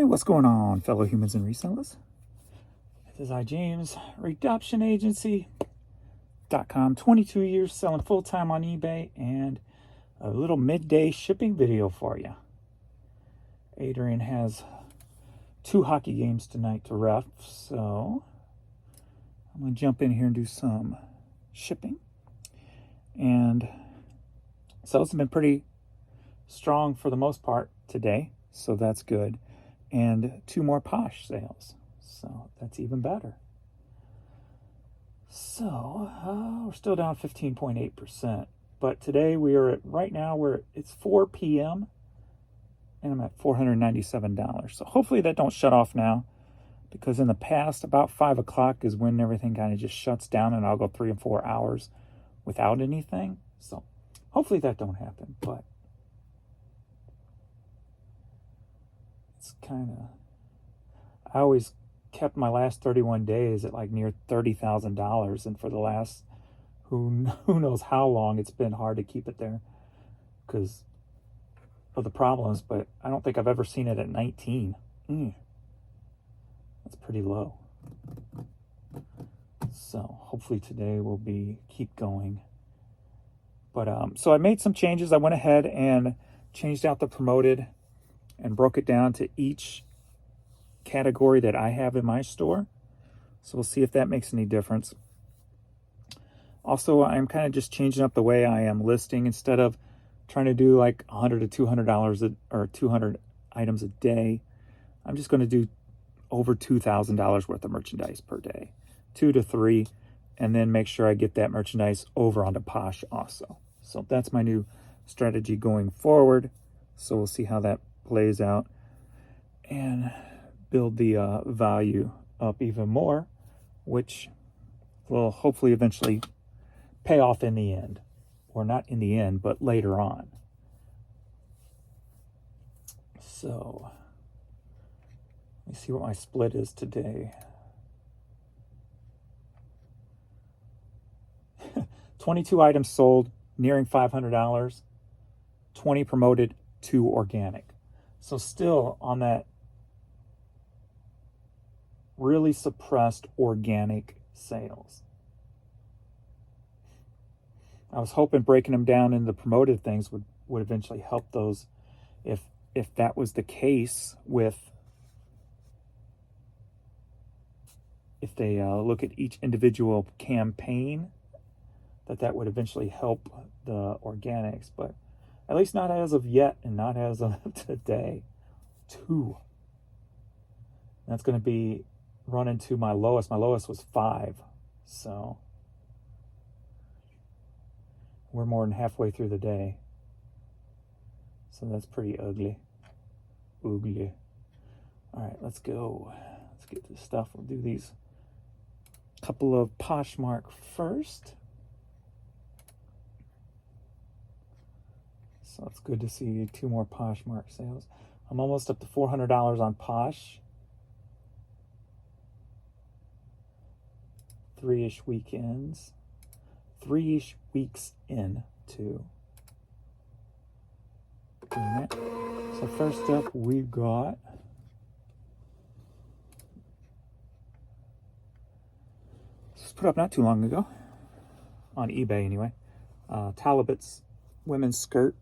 what's going on, fellow humans and resellers? This is James, Redemption Agency.com. 22 years selling full-time on eBay, and a little midday shipping video for you. Adrian has 2 hockey games tonight to ref, so I'm going to jump in here and do some shipping. And sales have been pretty strong for the most part today, so that's good. And 2 more Posh sales, so that's even better. So we're still down 15.8%, but today we are at, right now it's 4 p.m. and I'm at $497. So hopefully that don't shut off now, because in the past about 5 o'clock is when everything kind of just shuts down, and I'll go 3 and 4 hours without anything. So hopefully that don't happen, but it's kind of, I always kept my last 31 days at like near $30,000, and for the last who knows how long, it's been hard to keep it there because of the problems, but I don't think I've ever seen it at 19. That's pretty low. So hopefully today will keep going. But so I made some changes. I went ahead and changed out the promoted and broke it down to each category that I have in my store. So we'll see if that makes any difference. Also, I'm kind of just changing up the way I am listing. Instead of trying to do like $100 to $200 or 200 items a day, I'm just going to do over $2,000 worth of merchandise per day, 2 to 3, and then make sure I get that merchandise over onto Posh also. So that's my new strategy going forward. So we'll see how that plays out and build the value up even more, which will hopefully eventually pay off in the end, or not in the end, but later on. So let me see what my split is today. 22 items sold, nearing $500, 20 promoted, 2 organic. So still on that really suppressed organic sales. I was hoping breaking them down into the promoted things would eventually help those, if that was the case with, if they look at each individual campaign, that would eventually help the organics, but at least not as of yet, and not as of today. 2. That's going to be run into my lowest. My lowest was 5, so we're more than halfway through the day. So that's pretty ugly. Oogly. All right, let's go. Let's get this stuff. We'll do these couple of Poshmark first. So it's good to see 2 more Poshmark sales. I'm almost up to $400 on Posh. 3-ish weekends. 3-ish weeks in to doing that. So first up, we've got this was put up not too long ago on eBay anyway. Talbots women's skirt.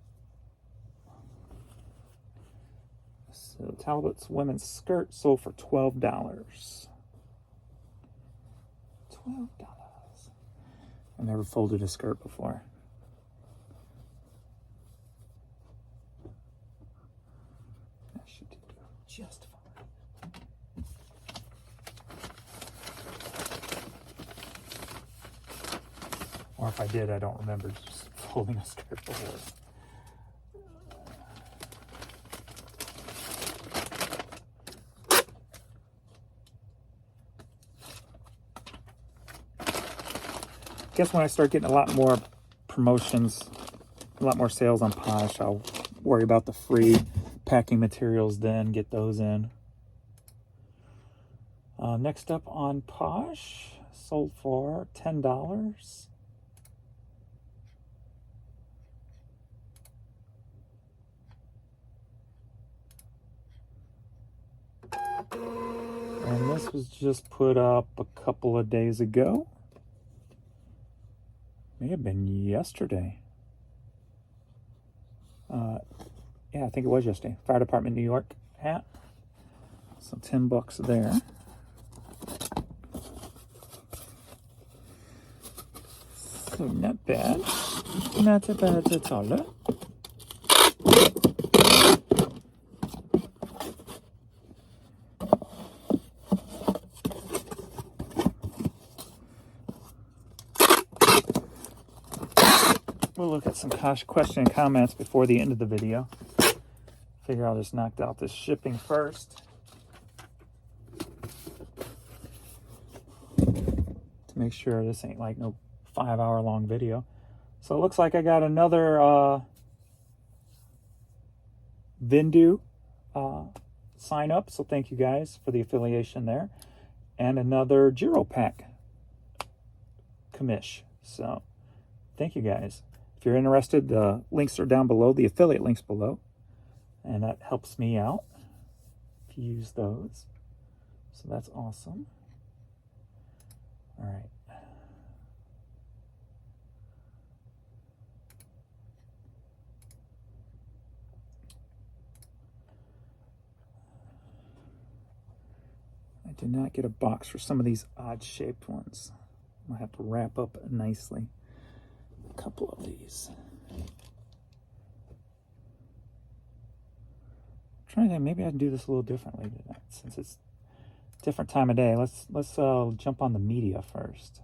So Talbots women's skirt sold for $12. $12. I never folded a skirt before. That should do just fine. Or if I did, I don't remember just folding a skirt before. I guess when I start getting a lot more promotions, a lot more sales on Posh, I'll worry about the free packing materials then, get those in. Next up on Posh, sold for $10. And this was just put up a couple of days ago. May have been yesterday. Yeah, I think it was yesterday. Fire Department New York hat. So $10 there. So not bad. Not bad at all. We'll look at some question and comments before the end of the video. Figure I'll just knock out this shipping first. To make sure this ain't like no 5-hour long video. So it looks like I got another Vindu sign up. So thank you guys for the affiliation there. And another Giro Pack commish. So thank you guys. If you're interested, the links are down below, the affiliate links below. And that helps me out if you use those. So that's awesome. All right. I did not get a box for some of these odd-shaped ones. I'll have to wrap up nicely a couple of these. I'm trying to think, maybe I can do this a little differently tonight since it's a different time of day. Let's jump on the media first.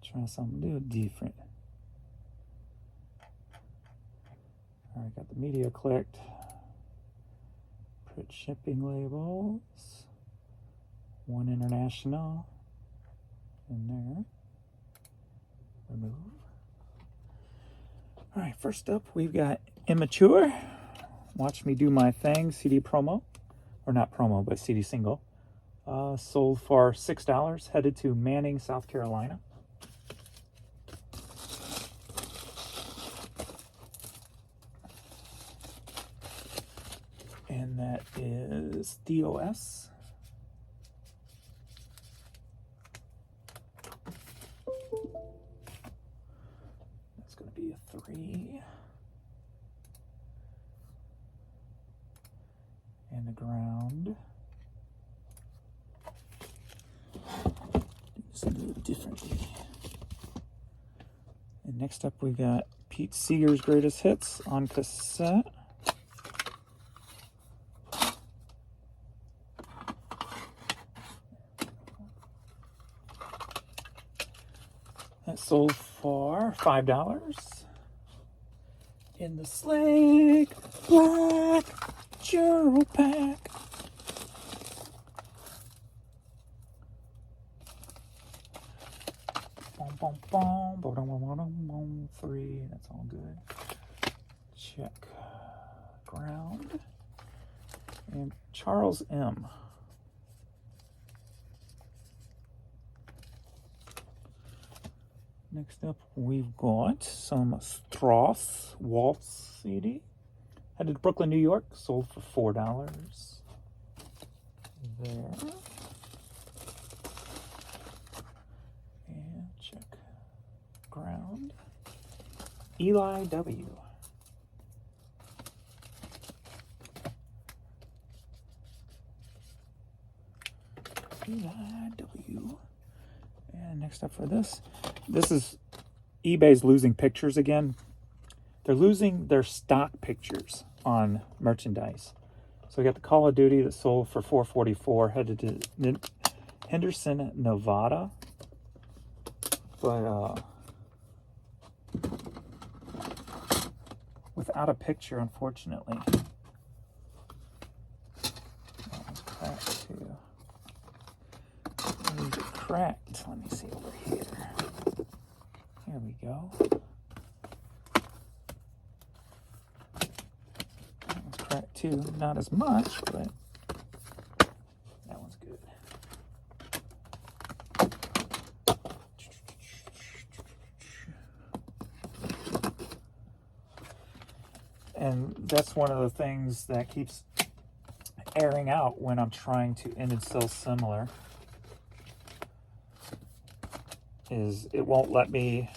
Try something new, different. All right, got the media clicked. Put shipping labels. One international in there. Remove. All right, first up we've got Immature. Watch Me Do My Thing CD promo, or not promo, but CD single. Sold for $6, headed to Manning, South Carolina. And that is DOS. That's going to be a 3. And the ground. Do this a little differently. And next up we got Pete Seeger's Greatest Hits on cassette. That sold for $5 in the Slick Black Giro Pack. Boom, boom, boom, boom, 3. That's all good. Check ground and Charles M. Next up, we've got some Strauss Waltz CD. Headed to Brooklyn, New York. Sold for $4. There. And check ground. Eli W. Eli W. And next up for this is eBay's losing pictures again. They're losing their stock pictures on merchandise. So we got the Call of Duty that sold for $4.44, headed to Henderson, Nevada. But without a picture, unfortunately. That one's cracked too. Where's it cracked? Let me see over here. There we go. That one's cracked too. Not as much, but that one's good. And that's one of the things that keeps airing out when I'm trying to end and sell similar, is it won't let me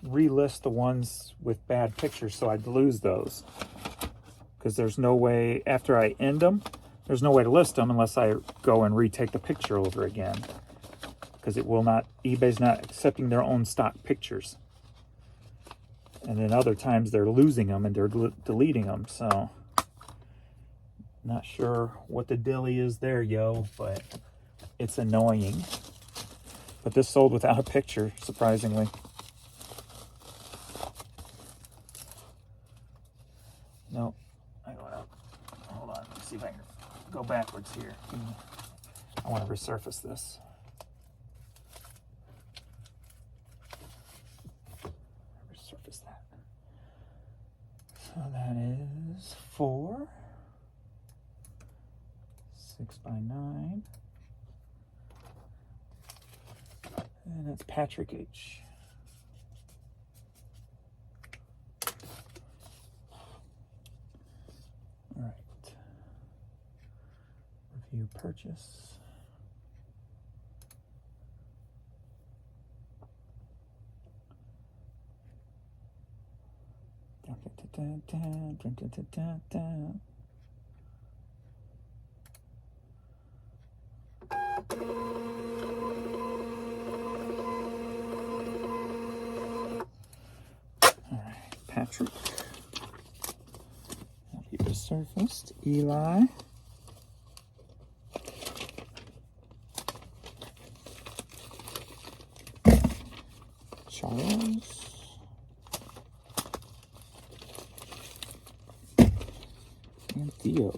relist the ones with bad pictures, so I'd lose those. Because there's no way, after I end them, there's no way to list them unless I go and retake the picture over again. Because it will not, eBay's not accepting their own stock pictures. And then other times they're losing them and they're deleting them, so not sure what the dilly is there, yo, but it's annoying. But this sold without a picture, surprisingly. No, I go out. Hold on, let me see if I can go backwards here. I want to resurface this. Resurface that. So that is 4, 6x9, and that's Patrick H. All right. Review purchase. Alright, Patrick. That'll be resurfaced. Eli. Charles. And Theo.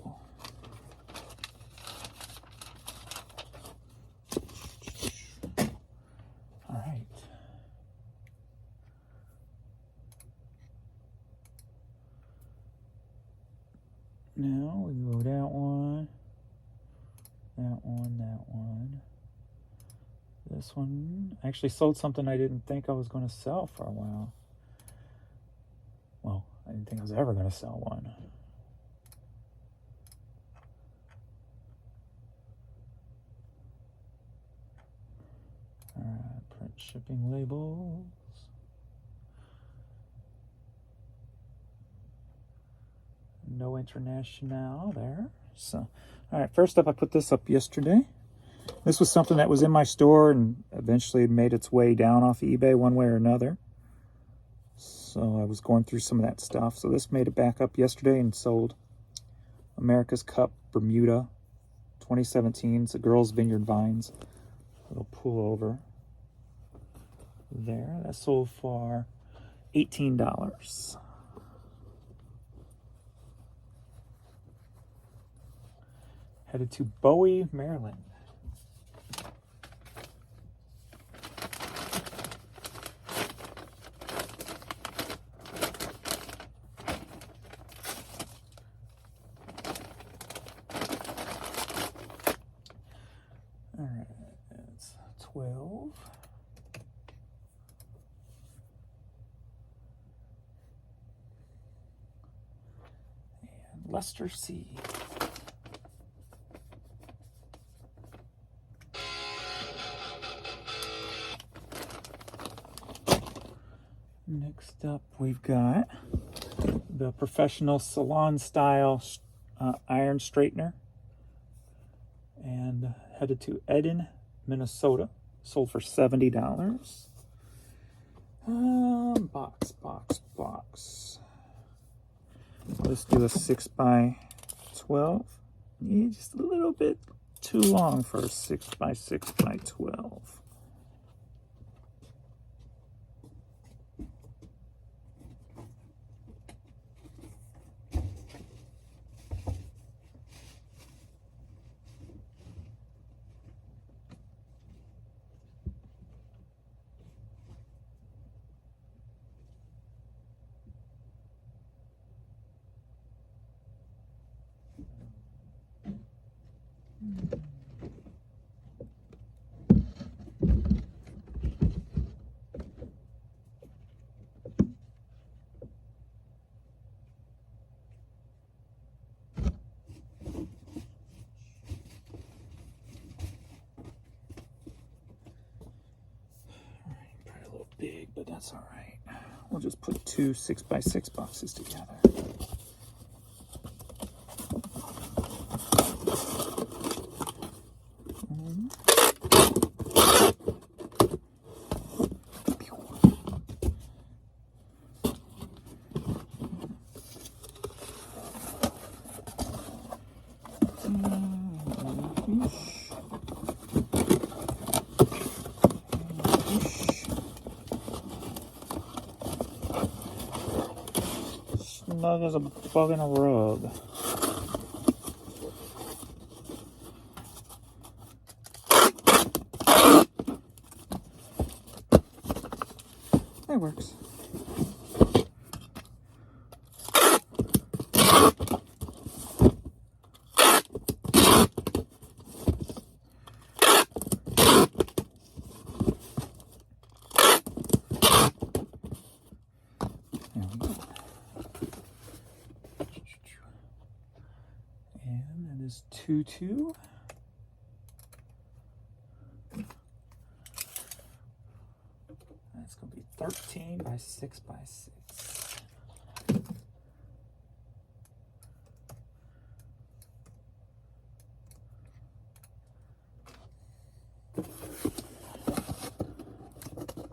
All right. Now we go that one, that one, that one. This one I actually sold something I didn't think I was going to sell for a while. Well, I didn't think I was ever going to sell one. Print shipping labels. No international there. So, all right, first up, I put this up yesterday. This was something that was in my store and eventually made its way down off eBay one way or another. So I was going through some of that stuff. So this made it back up yesterday and sold. America's Cup Bermuda 2017. It's a girls' Vineyard Vines. Little pullover there. That sold for $18. Headed to Bowie, Maryland. All right, that's 12. And Lester C. Next up, we've got the professional salon style iron straightener, and headed to Eden, Minnesota. Sold for $70. Box. Let's do a 6x12. Yeah, just a little bit too long for a 6x6x12. but that's all right. We'll just put two 6x6 boxes together. Snug as a bug in a rug. That works. And that is 2-2. That's going to be 13 by 6x6.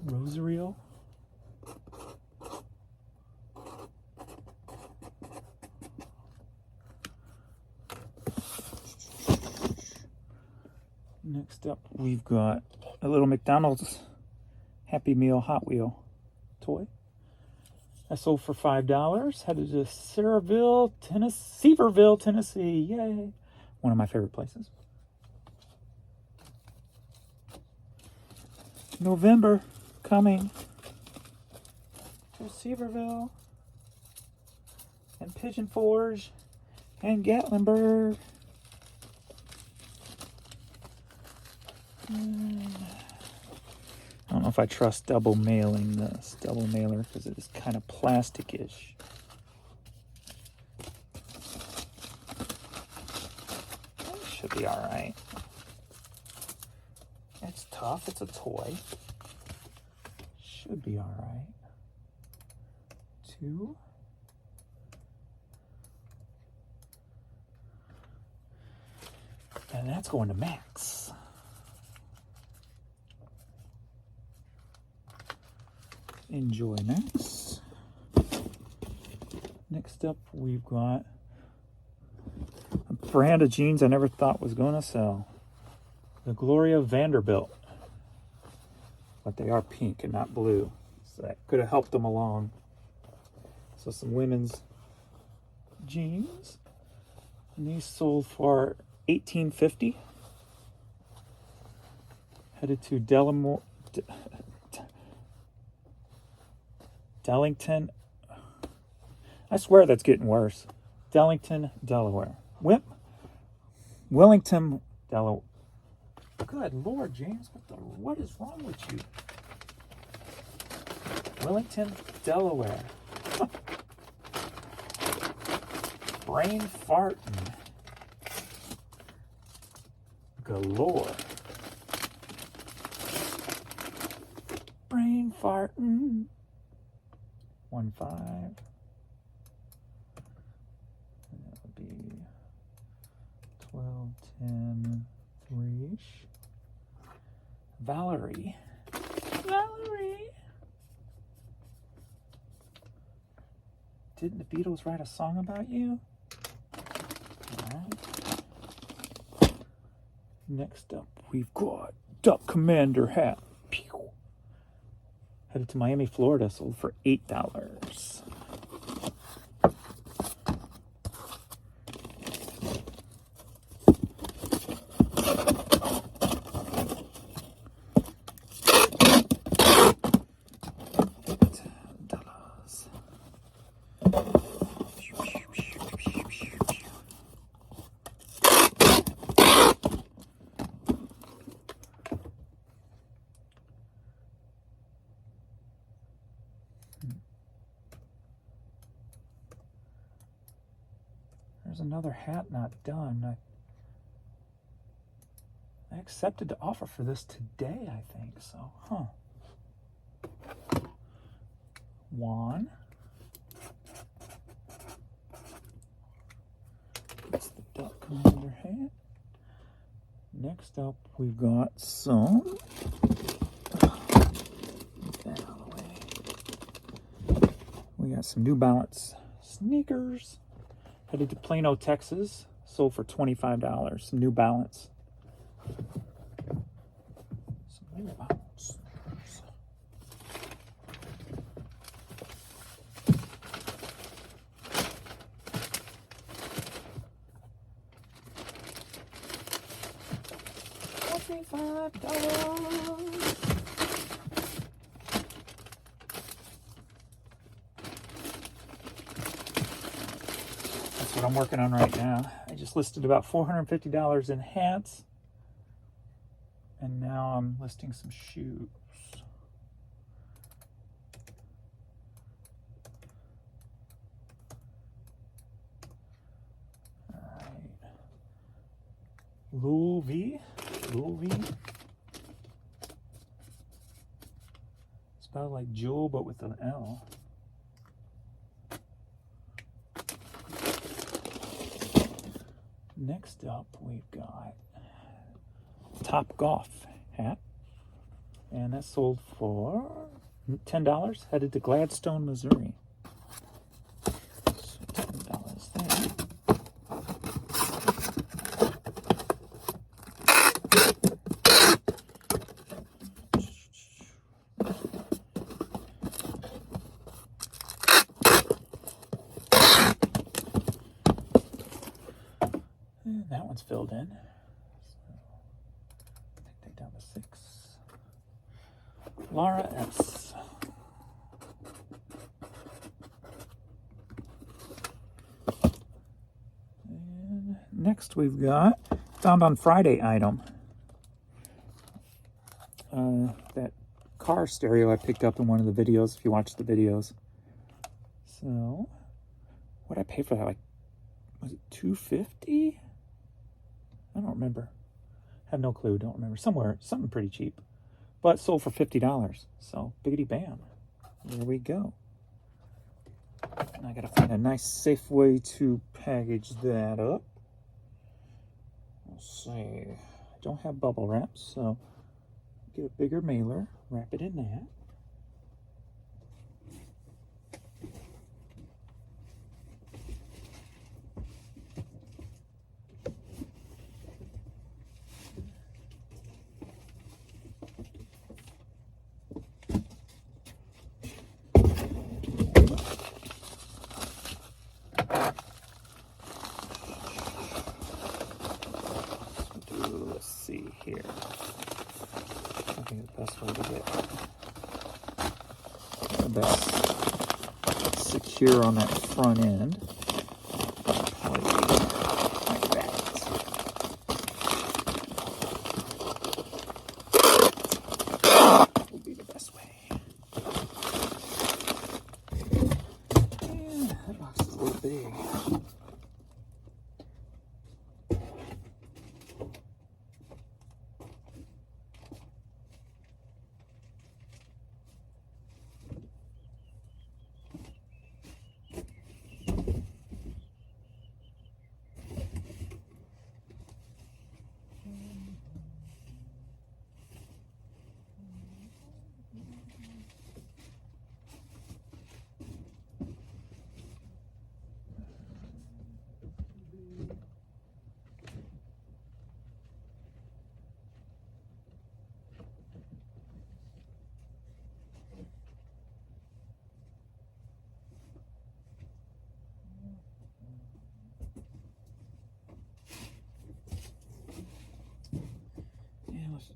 Rosareel. Next up, we've got a little McDonald's Happy Meal Hot Wheel Toy. I sold for $5. Headed to Sevierville, Tennessee. Yay! One of my favorite places. November coming to Sevierville and Pigeon Forge and Gatlinburg. I don't know if I trust double mailing this double mailer because it is kind of plastic-ish. It should be all right. It's tough. It's a toy. Should be all right. 2. And that's going to Max. Enjoy, Max. Next up, we've got a brand of jeans I never thought was going to sell. The Gloria Vanderbilt. But they are pink and not blue. So that could have helped them along. So some women's jeans. And these sold for $18.50. Headed to Dellington. I swear that's getting worse. Dellington, Delaware. Wellington, Delaware. Good Lord, James. What is wrong with you? Wellington, Delaware. Brain farting. Galore. Brain farting. 1-5. That would be 12, 10, 3-ish. Valerie. Didn't the Beatles write a song about you? Alright. Next up, we've got Duck Commander Hat. Pew. Headed to Miami, Florida, sold for $8. There's another hat not done. I accepted the offer for this today, I think. So, Juan. That's the Duck Commander hat. Next up, we've got some. Get that out of the way. We got some New Balance sneakers. Headed to Plano, Texas. Sold for $25. Some New Balance. Some New Balance sneakers. $25. That's what I'm working on right now. I just listed about $450 in hats, and now I'm listing some shoes. All right. Louis V. Spelled like Jewel, but with an L. Next up, we've got Topgolf Hat, and that sold for $10. Headed to Gladstone, Missouri. So $10 there. That one's filled in. So take down to 6. Laura S. And next we've got Found on Friday item. That car stereo I picked up in one of the videos, if you watch the videos. So, what did I pay for that? Like, was it $250? I don't remember. Have no clue. Don't remember. Somewhere, something pretty cheap, but sold for $50. So biggity bam, there we go. And I gotta find a nice, safe way to package that up. Let's see. I don't have bubble wrap, so get a bigger mailer, wrap it in that. Let's see here. I think the best way to get the best secure on that front end would be like that. Would be the best way. Yeah, that box is a little big.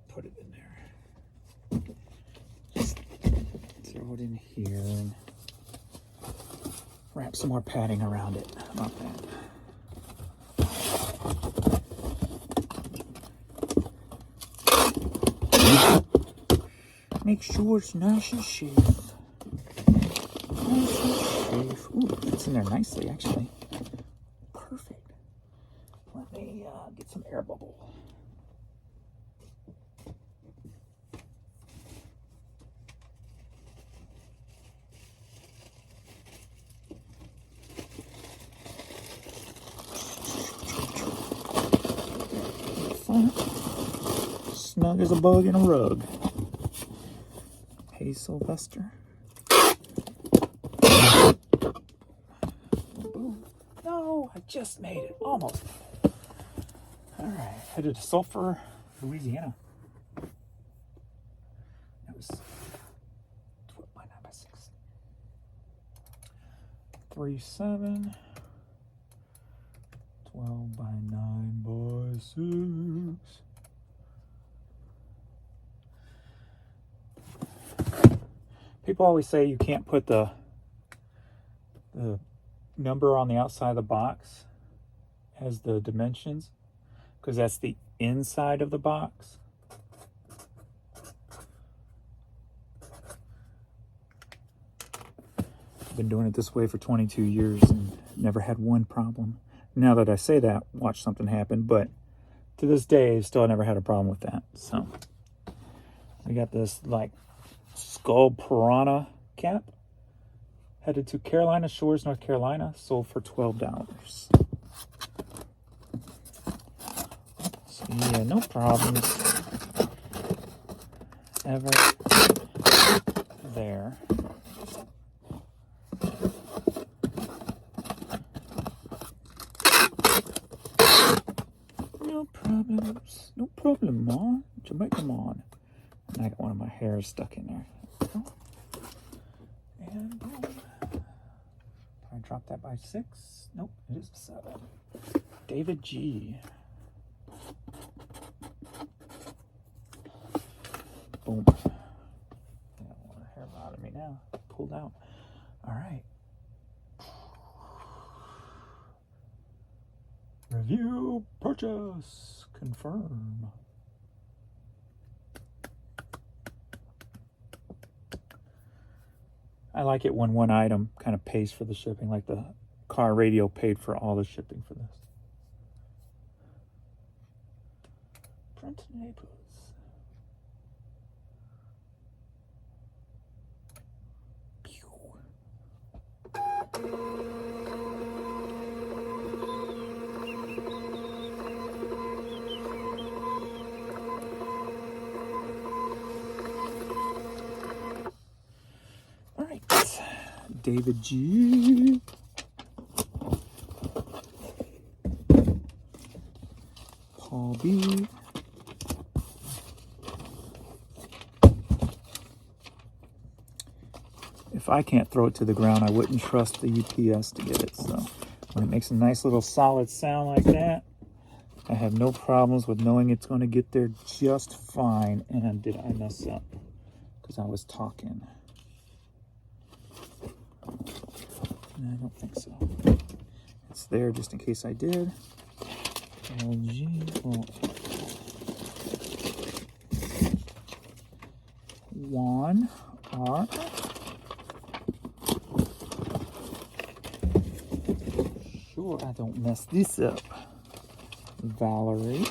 Put it in there. Just throw it in here and wrap some more padding around it. How about that? Make sure it's nice and safe. Nice and safe. Ooh, it fits in there nicely, actually. Perfect. Let me get some air bubble. snug as a bug in a rug. Hey, Sylvester. Boom. No, I just made it. Almost. All right, headed to Sulphur, Louisiana. That was 12 by 9 by 6. 3-7. 12 by 9 by 6. People always say you can't put the number on the outside of the box as the dimensions, because that's the inside of the box. I've been doing it this way for 22 years and never had one problem. Now that I say that, watch something happen, but to this day, I've still never had a problem with that. So we got this like skull Piranha Cap, headed to Carolina Shores, North Carolina, sold for $12. So yeah, no problems ever there. No problems. No problem, Ma. Jamaica on. And I got one of my hairs stuck in there. And boom. I dropped that by 6. Nope, it is 7. David G. Boom. I got one hair bothering me now. Pulled out. All right. Review, purchase, confirm. I like it when one item kind of pays for the shipping, like the car radio paid for all the shipping for this. Print Naples. All right, David G. Paul B. If I can't throw it to the ground, I wouldn't trust the UPS to get it. So when it makes a nice little solid sound like that, I have no problems with knowing it's going to get there just fine. And did I mess up? Because I was talking. No, I don't think so. It's there just in case I did. LG. Well, Juan R. Sure, I don't mess this up. Valerie.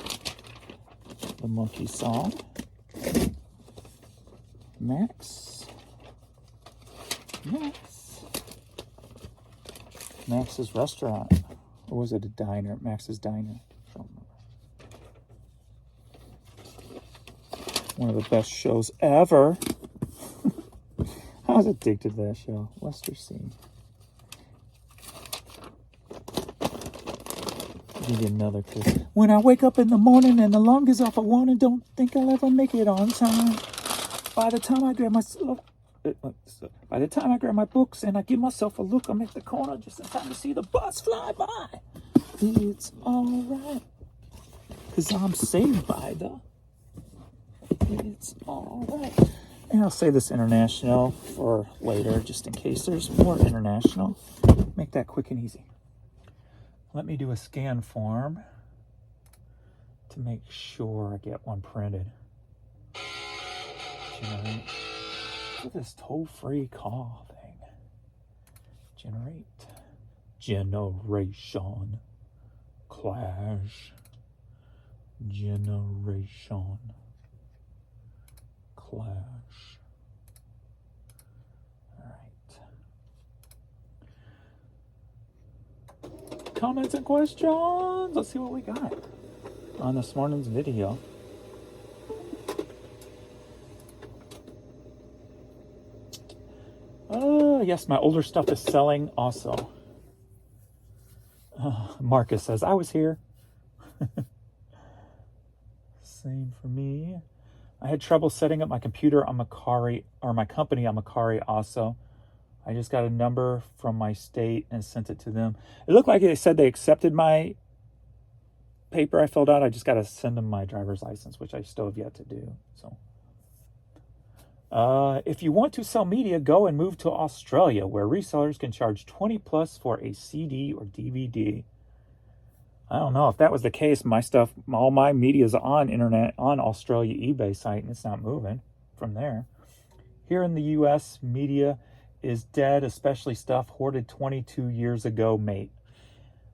The Monkey Song. Max. Max's Restaurant. Or was it a diner? Max's Diner. I don't remember. One of the best shows ever. I was addicted to that show. Lester C. Give you another kiss. When I wake up in the morning and the alarm goes off, I want and don't think I'll ever make it on time. By the time I grab my books and I give myself a look, I'm at the corner just in time to see the bus fly by. It's alright, 'cause I'm saved by the. It's alright. And I'll say this international for later, just in case there's more international. Make that quick and easy. Let me do a scan form to make sure I get one printed. Generate. Look at this toll-free call thing. Generate. Generation. Clash. Generation. Clash. Alright. Comments and questions. Let's see what we got on this morning's video. Oh, yes, my older stuff is selling also. Marcus says, I was here. Same for me. I had trouble setting up my computer on Macari, or my company on Macari also. I just got a number from my state and sent it to them. It looked like they said they accepted my paper I filled out. I just got to send them my driver's license, which I still have yet to do. So, if you want to sell media, go and move to Australia, where resellers can charge 20 plus for a CD or DVD. I don't know if that was the case. My stuff, all my media is on internet, on Australia eBay site, and it's not moving from there. Here in the U.S., media is dead, especially stuff hoarded 22 years ago, mate.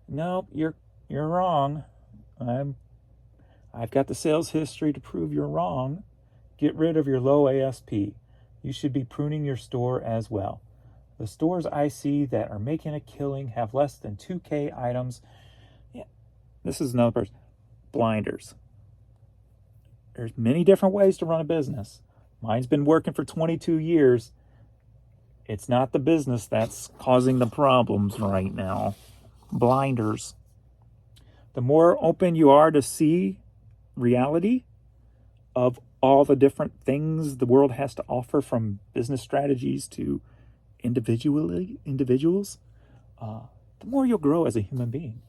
Nope, you're wrong. I've got the sales history to prove you're wrong. Get rid of your low ASP. You should be pruning your store as well. The stores I see that are making a killing have less than 2K items. Yeah, this is another person. Blinders. There's many different ways to run a business. Mine's been working for 22 years. It's not the business that's causing the problems right now. Blinders. The more open you are to see reality of all the different things the world has to offer, from business strategies to individuals, the more you'll grow as a human being.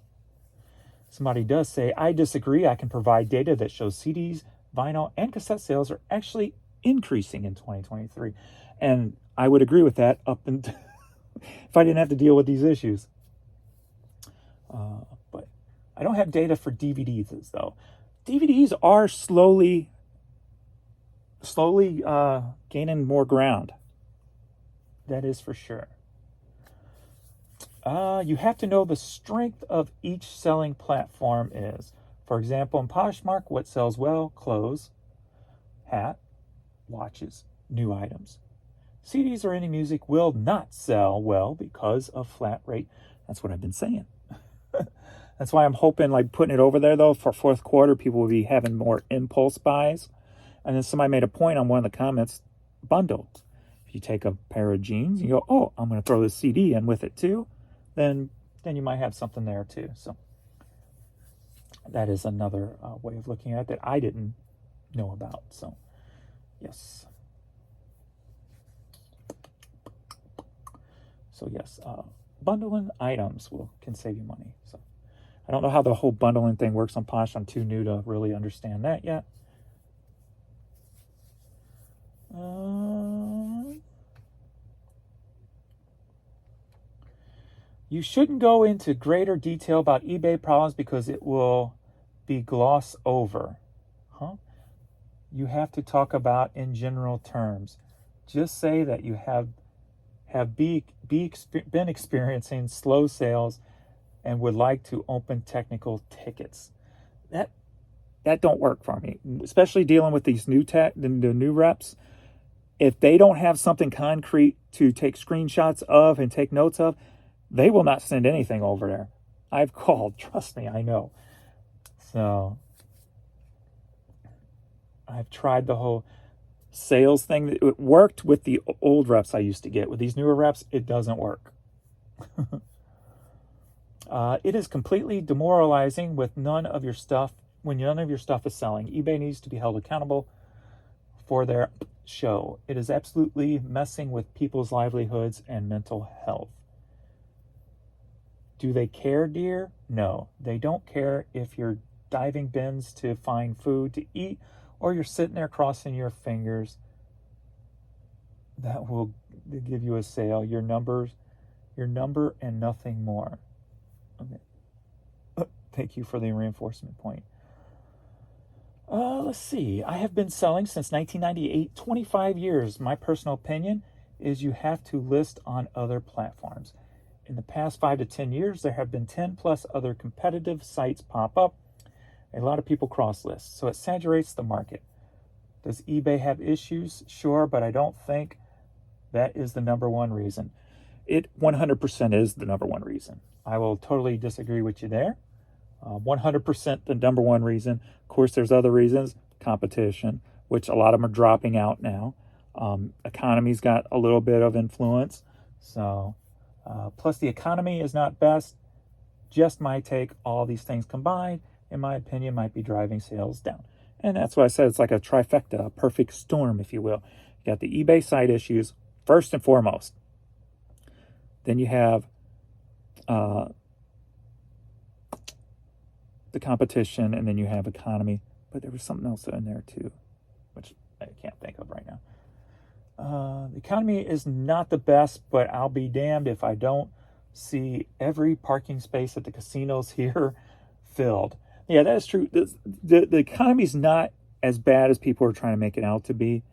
Somebody does say, I disagree. I can provide data that shows CDs, vinyl, and cassette sales are actually increasing in 2023. And I would agree with that up until if I didn't have to deal with these issues. But I don't have data for DVDs, though. DVDs are slowly gaining more ground. That is for sure. You have to know the strength of each selling platform is. For example, in Poshmark, what sells well? Clothes, hat, watches, new items. CDs or any music will not sell well because of flat rate. That's what I've been saying. That's why I'm hoping, like, putting it over there, though, for fourth quarter, people will be having more impulse buys. And then somebody made a point on one of the comments, bundle. If you take a pair of jeans and you go, oh, I'm going to throw this CD in with it too, then you might have something there too. So that is another way of looking at it that I didn't know about. So, yes. So, yes, bundling items can save you money. So I don't know how the whole bundling thing works on Posh. I'm too new to really understand that yet. You shouldn't go into greater detail about eBay problems because it will be glossed over. You have to talk about in general terms. Just say that you have been experiencing slow sales and would like to open technical tickets. That don't work for me, especially dealing with these the new reps. If they don't have something concrete to take screenshots of and take notes of, they will not send anything over there. I've called, trust me, I know. So I've tried the whole sales thing. It worked with the old reps I used to get. With these newer reps, it doesn't work. It is completely demoralizing when none of your stuff is selling. eBay needs to be held accountable for their show. It is absolutely messing with people's livelihoods and mental health. Do they care, dear? No, they don't care if you're diving bins to find food to eat or you're sitting there crossing your fingers. That will give you a sale. Your number and nothing more. Okay. Thank you for the reinforcement point. Let's see. I have been selling since 1998, 25 years. My personal opinion is you have to list on other platforms. In the past 5 to 10 years, there have been 10 plus other competitive sites pop up. A lot of people cross list, so it saturates the market. Does eBay have issues? Sure, but I don't think that is the number one reason. It 100% is the number one reason. I will totally disagree with you there. 100% the number one reason. Of course, there's other reasons. Competition, which a lot of them are dropping out now. Economy's got a little bit of influence. So, plus the economy is not best. Just my take, all these things combined, in my opinion, might be driving sales down. And that's why I said it's like a trifecta, a perfect storm, if you will. You got the eBay site issues, first and foremost. Then you have the competition, and then you have economy. But there was something else in there too, which I can't think of right now. The economy is not the best, but I'll be damned if I don't see every parking space at the casinos here filled. Yeah, that is true. The economy is not as bad as people are trying to make it out to be.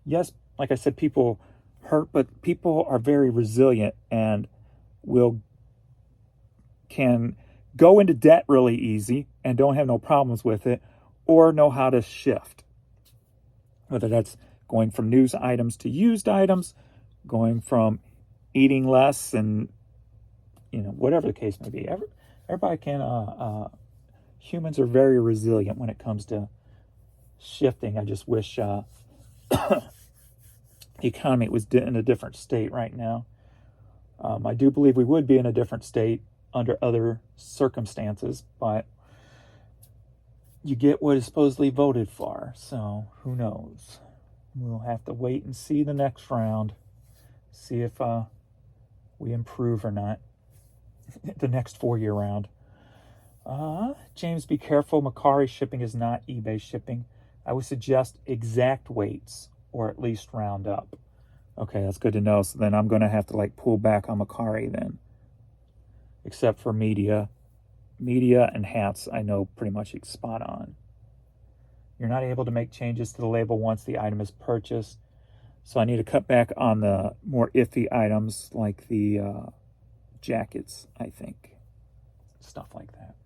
Yes, like I said, people hurt, but people are very resilient and can go into debt really easy and don't have no problems with it, or know how to shift. Whether that's going from news items to used items, going from eating less, and whatever the case may be. Everybody can. Humans are very resilient when it comes to shifting. I just wish the economy was in a different state right now. I do believe we would be in a different state under other circumstances, but you get what is supposedly voted for, so who knows? We'll have to wait and see the next round, see if we improve or not. The next 4-year round. James, be careful. Macari shipping is not eBay shipping. I would suggest exact weights, or at least round up. Okay, that's good to know. So then I'm going to have to pull back on Macari then. Except for media. Media and hats, I know pretty much it's spot on. You're not able to make changes to the label once the item is purchased. So I need to cut back on the more iffy items like the jackets, I think. Stuff like that.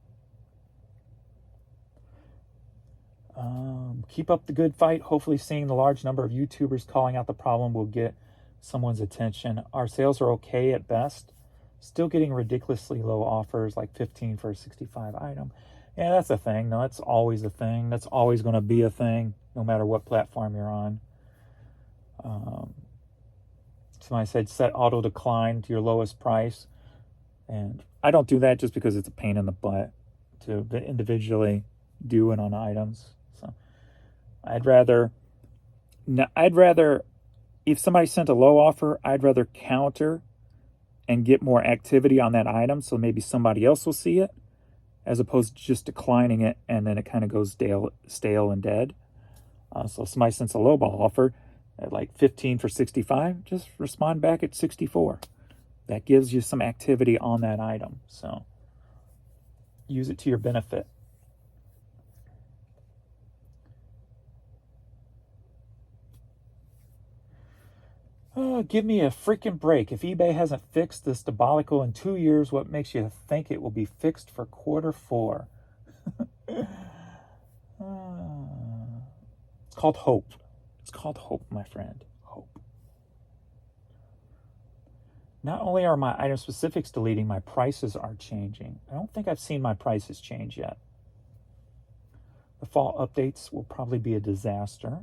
Keep up the good fight. Hopefully seeing the large number of YouTubers calling out the problem will get someone's attention. Our sales are okay at best. Still getting ridiculously low offers, like 15 for a 65 item. Yeah, that's a thing. No, that's always a thing. That's always going to be a thing, no matter what platform you're on. Somebody said set auto decline to your lowest price. And I don't do that just because it's a pain in the butt to individually do it on items. So I'd rather, if somebody sent a low offer, I'd rather counter and get more activity on that item so maybe somebody else will see it, as opposed to just declining it and then it kind of goes stale and dead. So if somebody sends a lowball offer at 15 for 65, just respond back at 64. That gives you some activity on that item. So use it to your benefit. Oh, give me a freaking break. If eBay hasn't fixed this debacle in 2 years, what makes you think it will be fixed for Q4? It's called hope. It's called hope, my friend. Hope. Not only are my item specifics deleting, my prices are changing. I don't think I've seen my prices change yet. The fall updates will probably be a disaster.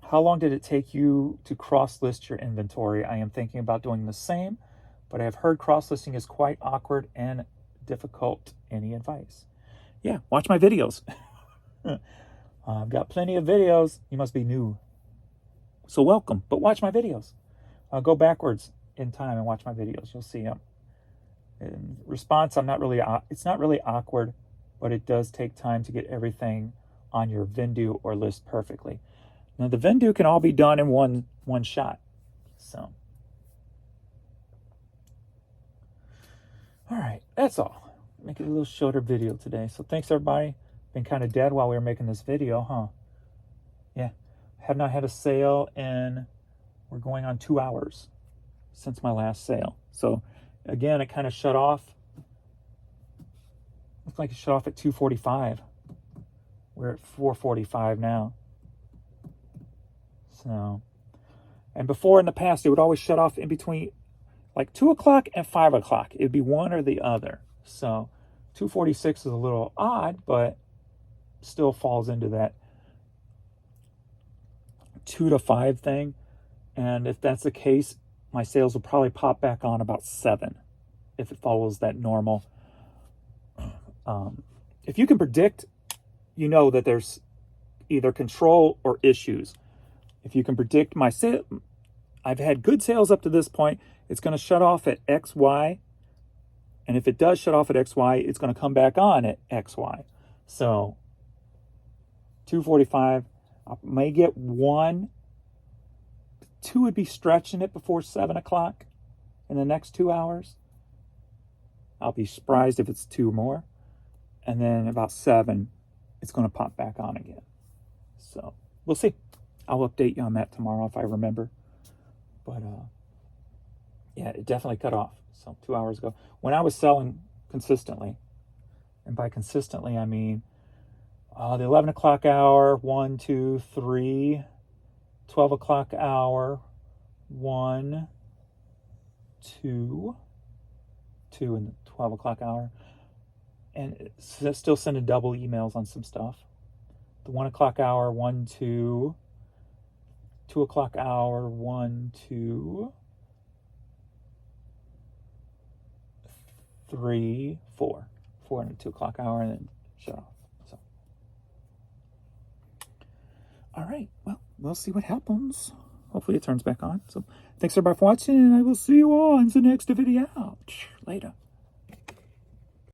How long did it take you to cross-list your inventory? I am thinking about doing the same, but I have heard cross-listing is quite awkward and difficult. Any advice? Yeah, watch my videos. I've got plenty of videos. You must be new. So welcome, but watch my videos. Go backwards in time and watch my videos. You'll see them. In response, it's not really awkward, but it does take time to get everything on your Vendu or list perfectly. Now, the Vendu can all be done in one shot. So, all right, that's all. Make it a little shorter video today. So thanks, everybody. Been kind of dead while we were making this video, huh? Yeah. Have not had a sale in, we're going on 2 hours since my last sale. So, again, it kind of shut off. Looks like it shut off at 2:45. We're at 4:45 now. So, and before in the past, it would always shut off in between 2 o'clock and 5 o'clock. It'd be one or the other. So 2:46 is a little odd, but still falls into that 2 to 5 thing. And if that's the case, my sales will probably pop back on about 7 if it follows that normal. If you can predict, you know that there's either control or issues. If you can predict my sale, I've had good sales up to this point. It's going to shut off at XY. And if it does shut off at XY, it's going to come back on at XY. So 2:45, I may get 1. 2 would be stretching it before 7 o'clock in the next 2 hours. I'll be surprised if it's 2 more. And then about 7, it's going to pop back on again. So we'll see. I'll update you on that tomorrow if I remember. But yeah, it definitely cut off. So 2 hours ago. When I was selling consistently, and by consistently I mean the 11 o'clock hour, 1, 2, 3, 12 o'clock hour, 1, 2, 2 in the 12 o'clock hour, and still sending double emails on some stuff. The 1 o'clock hour, 1, 2, 2 o'clock hour, 1, 2, 3, 4. 4 in the 2 o'clock hour, and then shut off. So, all right. Well, we'll see what happens. Hopefully it turns back on. So, thanks everybody for watching, and I will see you all in the next video. Later.